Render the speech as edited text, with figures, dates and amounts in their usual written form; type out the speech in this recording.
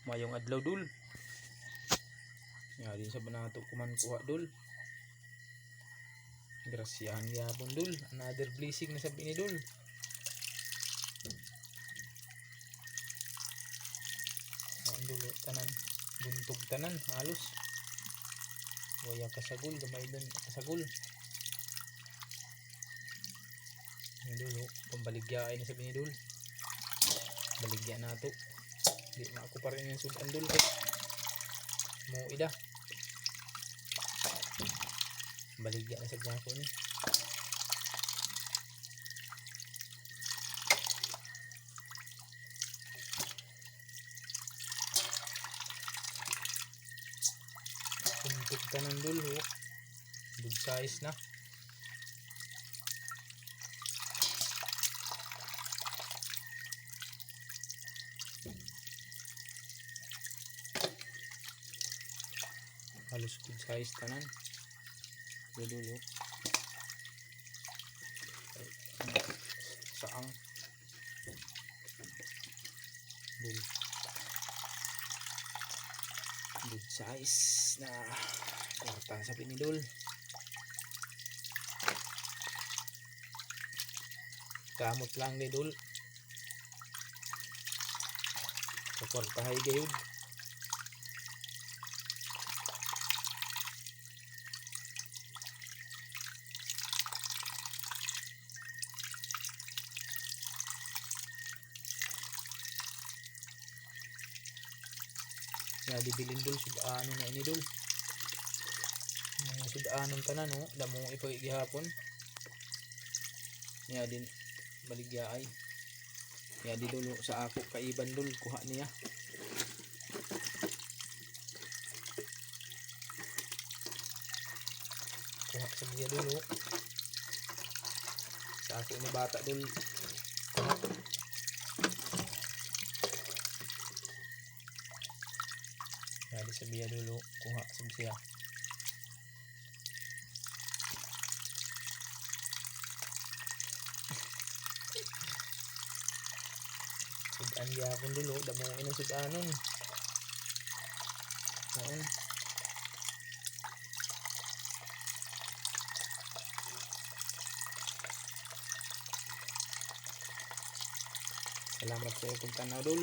Mayong adlaw dul. Ya din sa banato kuman kuha dul. Grasyahan gyapon dul. Another blessing na sabi ni dul. Ang dulo tanan, buntog tanan halos. Waya kasagol, gamay dun kasagol. Ang dulo, pambaligya ay na sabi ni dul. Baligya na to. Di maako pa rin yung sudan dul kay mo ida. Baligya na sa ko ni. Buntog tanan dul ho. Big size na. Halos good size tanan. Dulo. Saang. Dul. Good size na kwarta sa pinidol. Kamot lang ni dul. Sa kwartahay gayud. Ya dibilin dul sudanon na ini dul. Sudanon tanan no, damo ipagi gihapon. Ya din baligya ay. Ya di dulo sa ako kaiban dul kuha niya. Kuha sa niya dulo. Sa ako ni bata dul. Kuha. Ya di sabiya dulu kuha sabiya. Sudan gyapon dulu damo ina sudanon. Noon. Salamat sa pagtanaw dul.